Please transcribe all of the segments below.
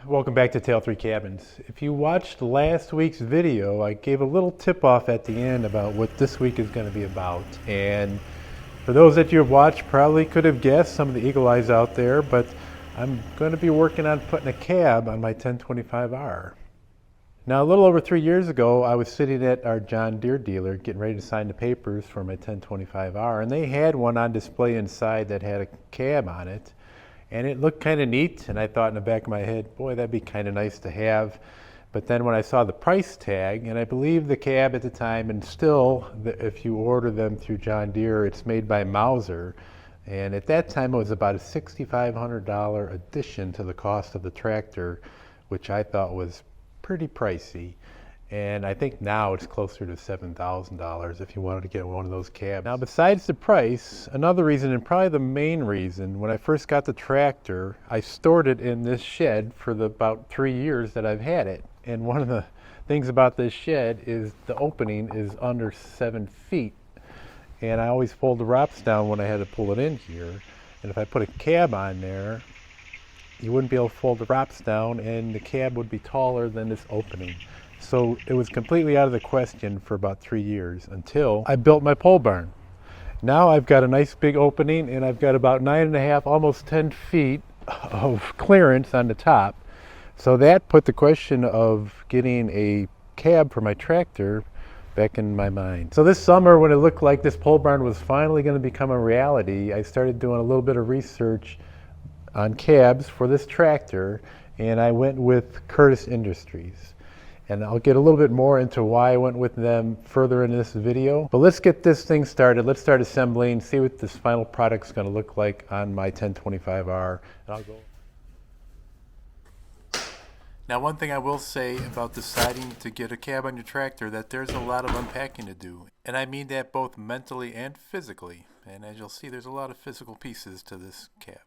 Welcome back to Tale 3 Cabins. If you watched last week's video, I gave a little tip-off at the end about what this week is going to be about. And for those that you have watched, probably could have guessed, some of the eagle eyes out there, but I'm going to be working on putting a cab on my 1025R. Now, a little over 3 years ago, I was sitting at our John Deere dealer getting ready to sign the papers for my 1025R, and they had one on display inside that had a cab on it. And it looked kind of neat, and I thought in the back of my head, boy, that'd be kind of nice to have. But then when I saw the price tag, and I believe the cab at the time, and still, if you order them through John Deere, it's made by Mauser. And at that time, it was about a $6,500 addition to the cost of the tractor, which I thought was pretty pricey. And I think now it's closer to $7,000 if you wanted to get one of those cabs. Now, besides the price, another reason, and probably the main reason, when I first got the tractor, I stored it in this shed for the about 3 years that I've had it. And one of the things about this shed is the opening is under 7 feet. And I always fold the wraps down when I had to pull it in here. And if I put a cab on there, you wouldn't be able to fold the wraps down, and the cab would be taller than this opening. So it was completely out of the question for about 3 years until I built my pole barn. Now I've got a nice big opening, and I've got about 9.5, almost 10 feet of clearance on the top. So that put the question of getting a cab for my tractor back in my mind. So this summer, when it looked like this pole barn was finally going to become a reality, I started doing a little bit of research on cabs for this tractor, and I went with Curtis Industries. And I'll get a little bit more into why I went with them further in this video. But let's get this thing started. Let's start assembling, see what this final product's going to look like on my 1025R. And I'll go. Now, one thing I will say about deciding to get a cab on your tractor, that there's a lot of unpacking to do. And I mean that both mentally and physically. And as you'll see, there's a lot of physical pieces to this cab.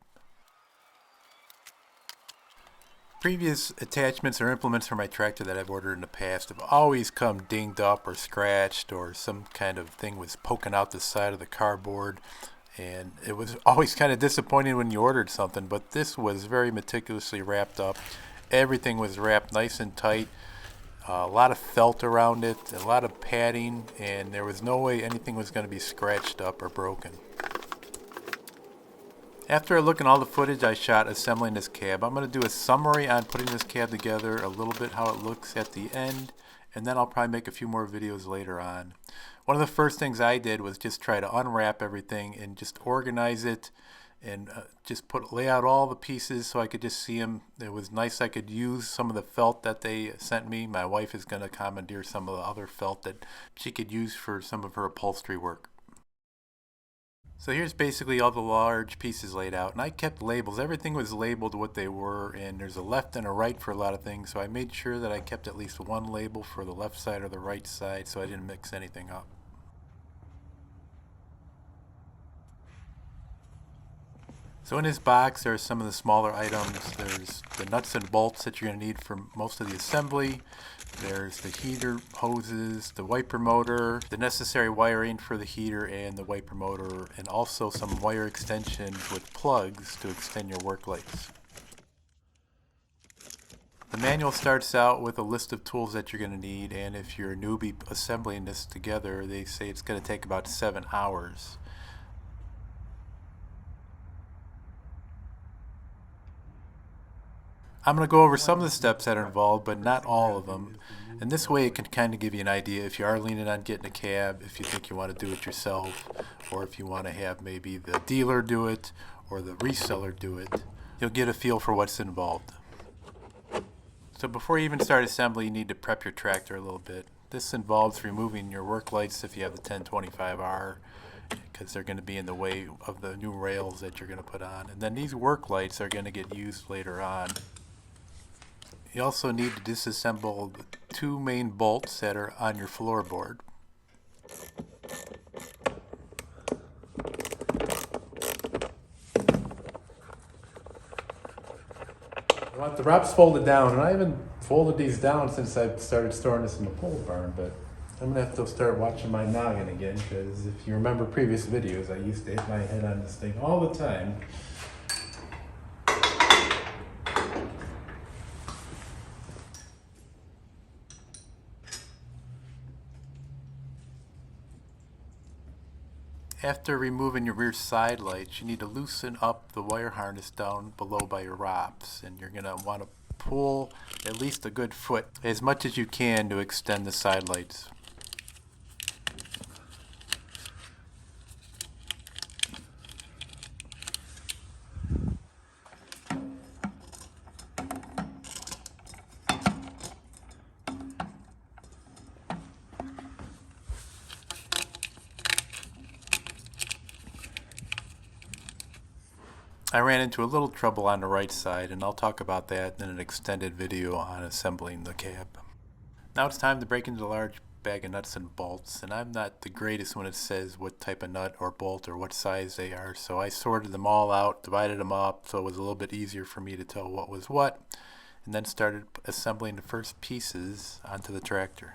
Previous attachments or implements for my tractor that I've ordered in the past have always come dinged up or scratched, or some kind of thing was poking out the side of the cardboard, and it was always kind of disappointing when you ordered something. But this was very meticulously wrapped up. Everything was wrapped nice and tight, a lot of felt around it, a lot of padding, and there was no way anything was going to be scratched up or broken. After looking at all the footage I shot assembling this cab, I'm going to do a summary on putting this cab together, a little bit how it looks at the end, and then I'll probably make a few more videos later on. One of the first things I did was just try to unwrap everything and just organize it, and just lay out all the pieces so I could just see them. It was nice I could use some of the felt that they sent me. My wife is going to commandeer some of the other felt that she could use for some of her upholstery work. So here's basically all the large pieces laid out, and I kept labels. Everything was labeled what they were, and there's a left and a right for a lot of things, so I made sure that I kept at least one label for the left side or the right side so I didn't mix anything up. So in this box there are some of the smaller items. There's the nuts and bolts that you're going to need for most of the assembly. There's the heater hoses, the wiper motor, the necessary wiring for the heater and the wiper motor, and also some wire extensions with plugs to extend your work lights. The manual starts out with a list of tools that you're going to need, and if you're a newbie assembling this together, they say it's going to take about 7 hours. I'm going to go over some of the steps that are involved, but not all of them. And this way it can kind of give you an idea if you are leaning on getting a cab, if you think you want to do it yourself, or if you want to have maybe the dealer do it or the reseller do it. You'll get a feel for what's involved. So before you even start assembly, you need to prep your tractor a little bit. This involves removing your work lights if you have the 1025R, because they're going to be in the way of the new rails that you're going to put on. And then these work lights are going to get used later on. You also need to disassemble the 2 main bolts that are on your floorboard. I want the wraps folded down, and I haven't folded these down since I've started storing this in the pole barn, but I'm going to have to start watching my noggin again, because if you remember previous videos, I used to hit my head on this thing all the time. After removing your rear side lights, you need to loosen up the wire harness down below by your ROPS, and you're going to want to pull at least a good foot as much as you can to extend the side lights. I ran into a little trouble on the right side, and I'll talk about that in an extended video on assembling the cab. Now it's time to break into the large bag of nuts and bolts, and I'm not the greatest when it says what type of nut or bolt or what size they are, so I sorted them all out, divided them up so it was a little bit easier for me to tell what was what, and then started assembling the first pieces onto the tractor.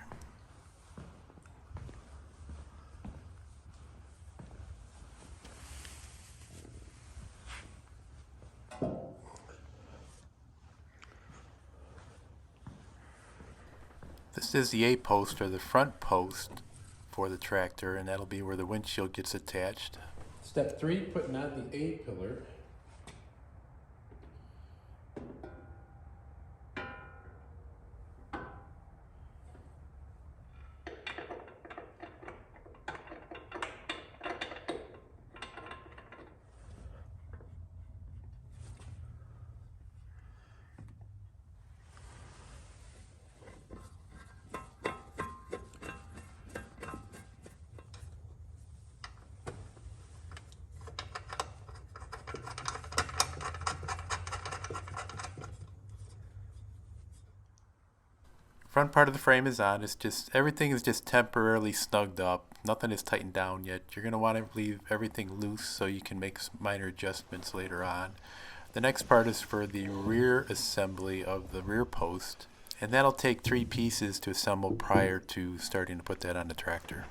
This is the A-post, or the front post, for the tractor, and that'll be where the windshield gets attached. Step 3, putting on the A-pillar. Front part of the frame is on. Everything is just temporarily snugged up. Nothing is tightened down yet. You're going to want to leave everything loose so you can make minor adjustments later on. The next part is for the rear assembly of the rear post, and that'll take 3 pieces to assemble prior to starting to put that on the tractor.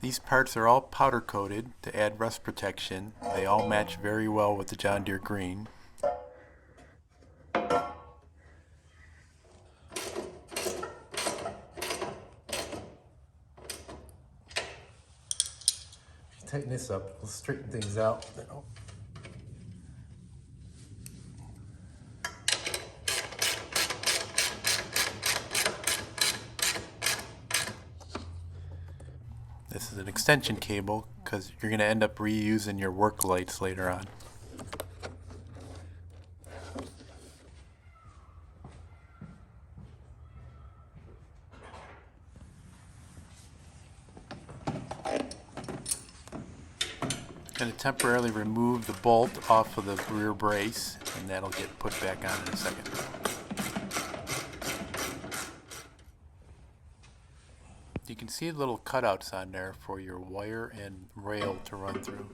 These parts are all powder coated to add rust protection. They all match very well with the John Deere green. If you tighten this up, we'll straighten things out. This is an extension cable because you're going to end up reusing your work lights later on. Going to temporarily remove the bolt off of the rear brace, and that'll get put back on in a second. You can see little cutouts on there for your wire and rail to run through.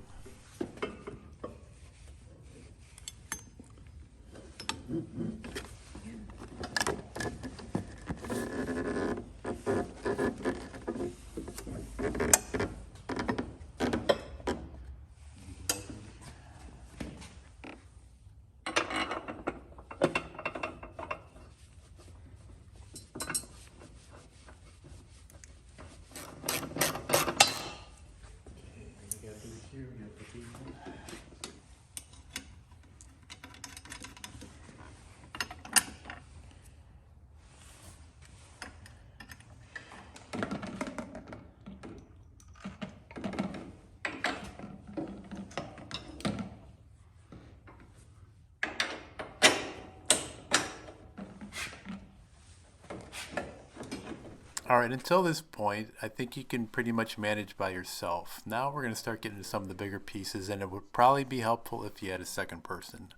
Alright, until this point, I think you can pretty much manage by yourself. Now we're going to start getting into some of the bigger pieces, and it would probably be helpful if you had a second person.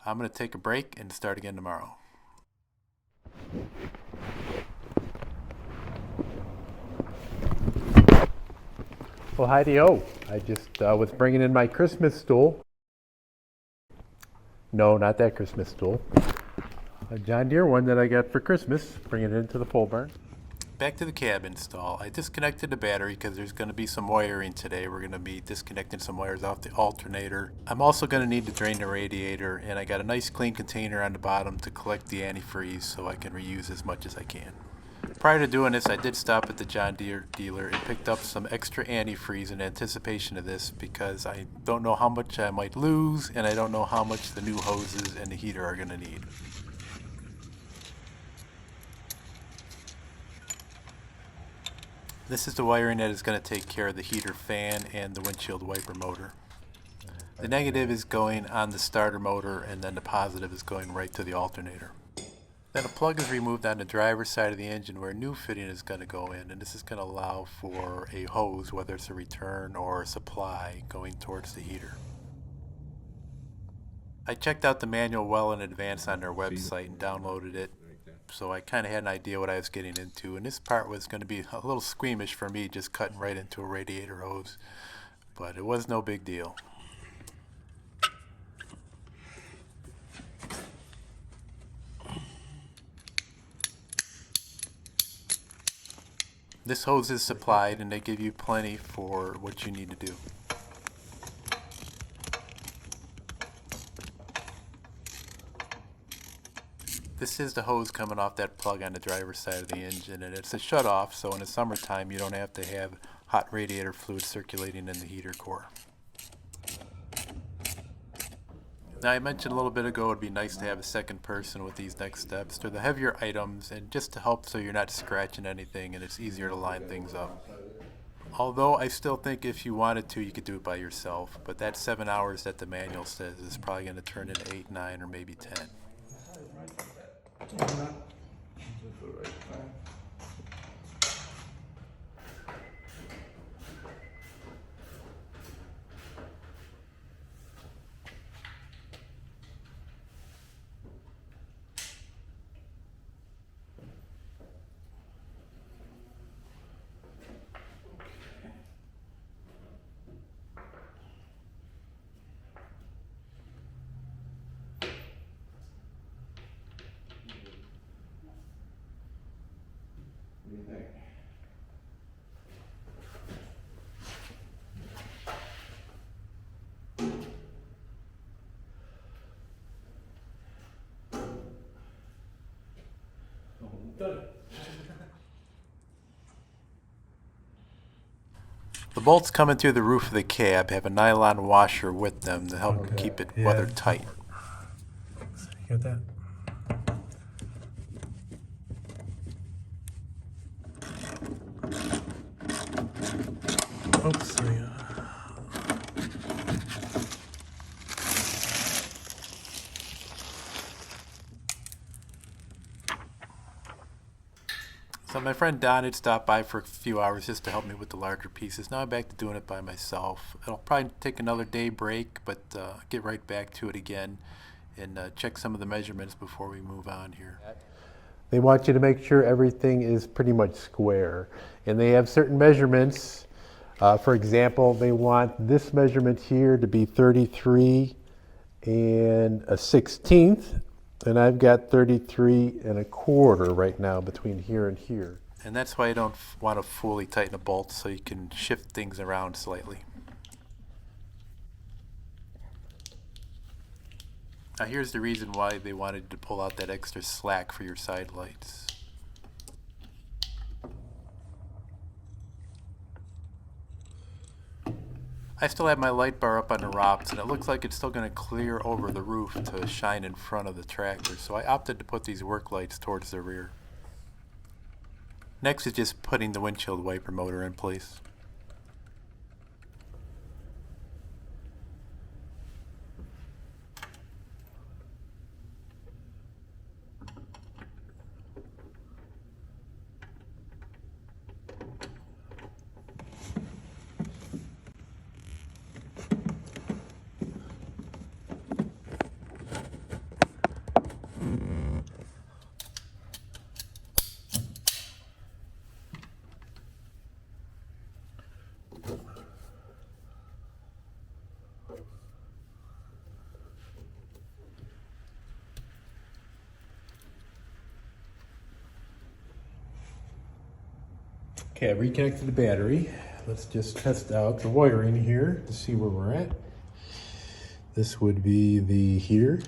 I'm going to take a break and start again tomorrow. Well, hi-de-o. I just was bringing in my Christmas stool. No, not that Christmas stool. A John Deere one that I got for Christmas, bringing it into the pole barn. Back to the cab install. I disconnected the battery because there's going to be some wiring today. We're going to be disconnecting some wires off the alternator. I'm also going to need to drain the radiator, and I got a nice clean container on the bottom to collect the antifreeze so I can reuse as much as I can. Prior to doing this, I did stop at the John Deere dealer and picked up some extra antifreeze in anticipation of this because I don't know how much I might lose, and I don't know how much the new hoses and the heater are going to need. This is the wiring that is going to take care of the heater fan and the windshield wiper motor. The negative is going on the starter motor, and then the positive is going right to the alternator. Then a plug is removed on the driver's side of the engine where a new fitting is going to go in, and this is going to allow for a hose, whether it's a return or a supply, going towards the heater. I checked out the manual well in advance on their website and downloaded it, so I kind of had an idea what I was getting into, and this part was going to be a little squeamish for me, just cutting right into a radiator hose, but it was no big deal. This hose is supplied, and they give you plenty for what you need to do. This is the hose coming off that plug on the driver's side of the engine, and it's a shut-off, so in the summertime you don't have to have hot radiator fluid circulating in the heater core. Now, I mentioned a little bit ago it'd be nice to have a second person with these next steps. They're the heavier items, and just to help so you're not scratching anything and it's easier to line things up. Although I still think if you wanted to, you could do it by yourself, but that 7 hours that the manual says is probably going to turn into 8, 9, or maybe 10. The bolts coming through the roof of the cab have a nylon washer with them to help keep it weather tight. You got that? Oops, So my friend Don had stopped by for a few hours just to help me with the larger pieces. Now I'm back to doing it by myself. It'll probably take another day break, but get right back to it again and check some of the measurements before we move on here. They want you to make sure everything is pretty much square, and they have certain measurements. For example, they want this measurement here to be 33 1/16, and I've got 33 1/4 right now between here and here. And that's why you don't want to fully tighten a bolt, so you can shift things around slightly. Now here's the reason why they wanted to pull out that extra slack for your side lights. I still have my light bar up on the ROPS, and it looks like it's still going to clear over the roof to shine in front of the tractor, so I opted to put these work lights towards the rear. Next is just putting the windshield wiper motor in place. Okay, I've reconnected the battery. Let's just test out the wiring here to see where we're at. This would be the heater.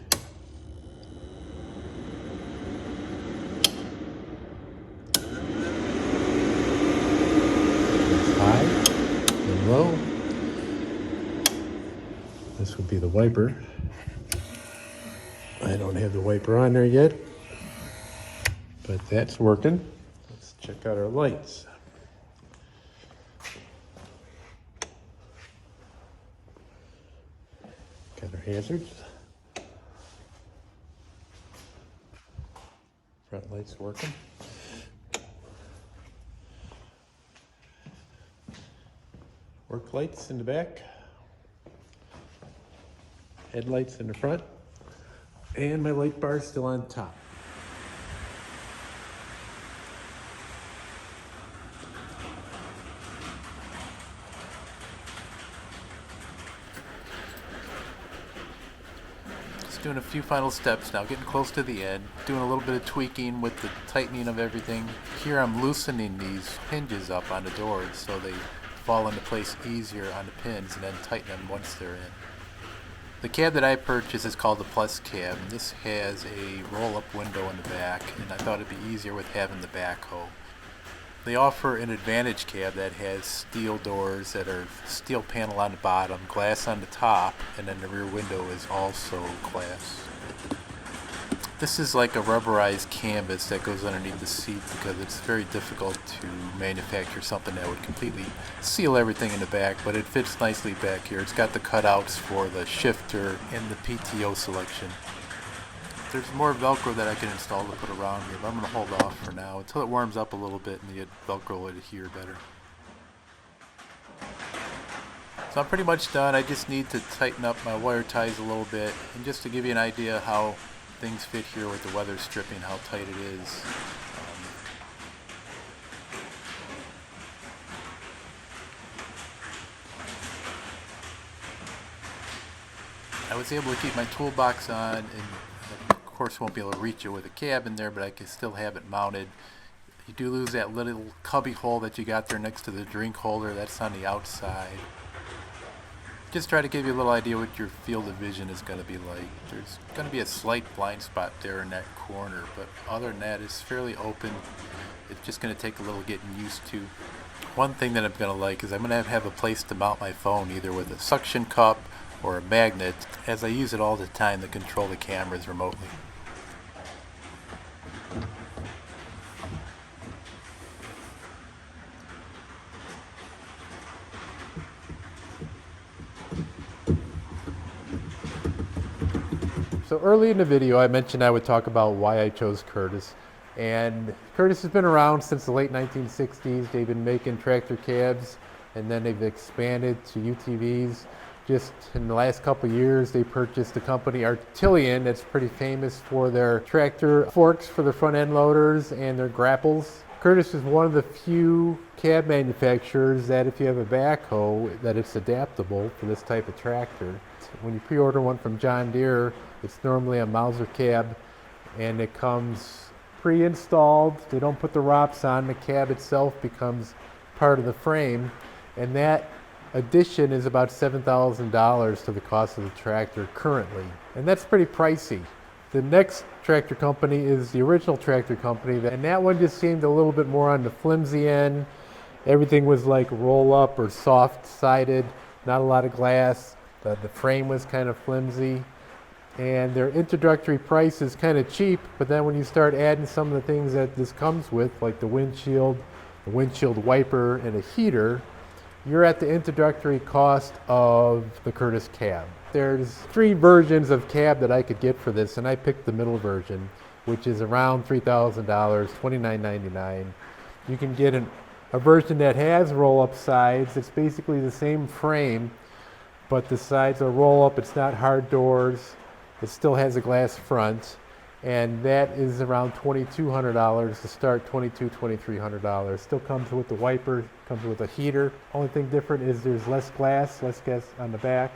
It's high and low. This would be the wiper. I don't have the wiper on there yet, but that's working. Let's check out our lights. Got our hazards. Front lights working. Work lights in the back. Headlights in the front. And my light bar is still on top. Just doing a few final steps now, getting close to the end, doing a little bit of tweaking with the tightening of everything. Here I'm loosening these hinges up on the doors so they fall into place easier on the pins and then tighten them once they're in. The cab that I purchased is called the Plus cab. This has a roll-up window in the back, and I thought it'd be easier with having the backhoe. They offer an Advantage cab that has steel doors that are steel panel on the bottom, glass on the top, and then the rear window is also glass. This is like a rubberized canvas that goes underneath the seat because it's very difficult to manufacture something that would completely seal everything in the back, but it fits nicely back here. It's got the cutouts for the shifter and the PTO selection. There's more Velcro that I can install to put around here, but I'm going to hold off for now until it warms up a little bit and the Velcro will adhere better. So I'm pretty much done. I just need to tighten up my wire ties a little bit, and just to give you an idea how things fit here with the weather stripping, how tight it is. I was able to keep my toolbox on, and of course won't be able to reach it with a cab in there, but I can still have it mounted. You do lose that little cubby hole that you got there next to the drink holder. That's on the outside. Just try to give you a little idea what your field of vision is going to be like. There's going to be a slight blind spot there in that corner, but other than that, it's fairly open. It's just going to take a little getting used to. One thing that I'm going to like is I'm going to have a place to mount my phone, either with a suction cup or a magnet, as I use it all the time to control the cameras remotely. So early in the video, I mentioned I would talk about why I chose Curtis. And Curtis has been around since the late 1960s. They've been making tractor cabs, and then they've expanded to UTVs. Just in the last couple of years, they purchased a company, Artillion, that's pretty famous for their tractor forks for their front end loaders and their grapples. Curtis is one of the few cab manufacturers that if you have a backhoe, that it's adaptable for this type of tractor. When you pre-order one from John Deere, it's normally a Mauser cab, and it comes pre-installed. They don't put the ROPS on. The cab itself becomes part of the frame, and that addition is about $7,000 to the cost of the tractor currently, and that's pretty pricey. The next tractor company is the original tractor company, and that one just seemed a little bit more on the flimsy end. Everything was like roll up or soft sided, not a lot of glass. The frame was kind of flimsy, and their introductory price is kind of cheap, but then when you start adding some of the things that this comes with, like the windshield wiper, and a heater, you're at the introductory cost of the Curtis cab. There's 3 versions of cab that I could get for this, and I picked the middle version, which is around $3,000, $2,999. You can get a version that has roll-up sides. It's basically the same frame, but the sides are roll-up. It's not hard doors. It still has a glass front, and that is around $2,200 to start, $2,200, $2,300. Still comes with the wiper, comes with a heater. Only thing different is there's less glass on the back,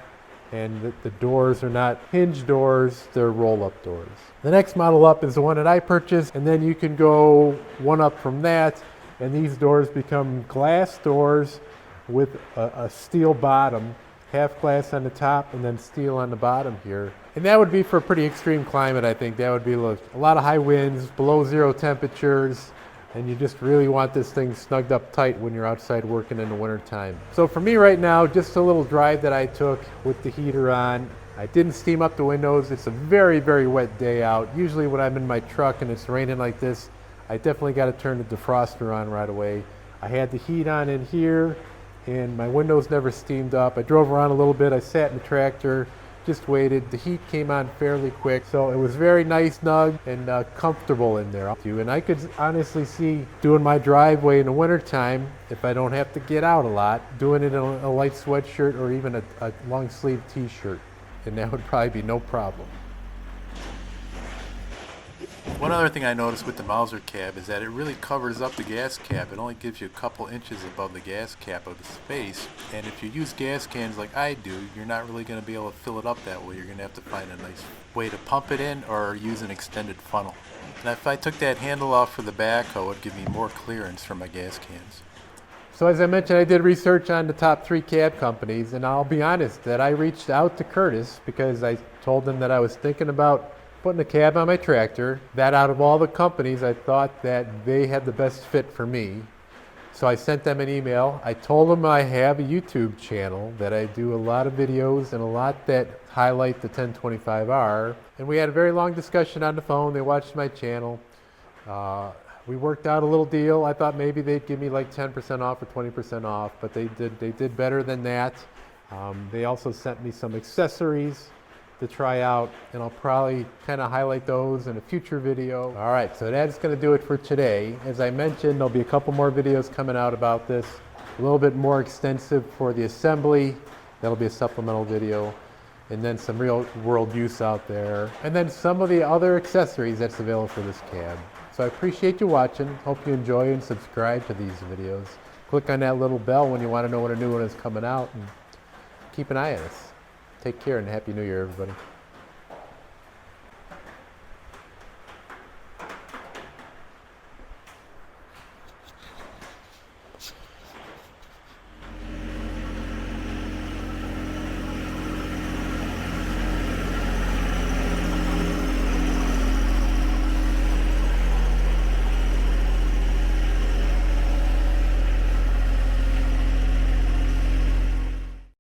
and the doors are not hinge doors, they're roll-up doors. The next model up is the one that I purchased, and then you can go one up from that and these doors become glass doors with a steel bottom, half glass on the top and then steel on the bottom here. And that would be for a pretty extreme climate, I think. That would be a lot of high winds, below zero temperatures, and you just really want this thing snugged up tight when you're outside working in the winter time. So for me right now, just a little drive that I took with the heater on. I didn't steam up the windows. It's a very, very wet day out. Usually when I'm in my truck and it's raining like this, I definitely got to turn the defroster on right away. I had the heat on in here and my windows never steamed up. I drove around a little bit. I sat in the tractor, just waited. The heat came on fairly quick, so it was very nice, snug, and comfortable in there. And I could honestly see doing my driveway in the wintertime, if I don't have to get out a lot, doing it in a light sweatshirt or even a long sleeve t-shirt, and that would probably be no problem. One other thing I noticed with the Mauser cab is that it really covers up the gas cap. It only gives you a couple inches above the gas cap of the space. And if you use gas cans like I do, you're not really going to be able to fill it up that way. You're going to have to find a nice way to pump it in or use an extended funnel. Now if I took that handle off for the backhoe, it would give me more clearance for my gas cans. So as I mentioned, I did research on the top 3 cab companies, and I'll be honest that I reached out to Curtis because I told him that I was thinking about putting a cab on my tractor, that out of all the companies, I thought that they had the best fit for me. So I sent them an email. I told them I have a YouTube channel, that I do a lot of videos and a lot that highlight the 1025R. And we had a very long discussion on the phone. They watched my channel. We worked out a little deal. I thought maybe they'd give me like 10% off or 20% off, but they did better than that. They also sent me some accessories to try out, and I'll probably kind of highlight those in a future video. All right, so that's going to do it for today. As I mentioned, there'll be a couple more videos coming out about this, a little bit more extensive for the assembly. That'll be a supplemental video, and then some real world use out there, and then some of the other accessories that's available for this cab. So I appreciate you watching. Hope you enjoy and subscribe to these videos. Click on that little bell when you want to know when a new one is coming out, and keep an eye on us. Take care and Happy New Year, everybody.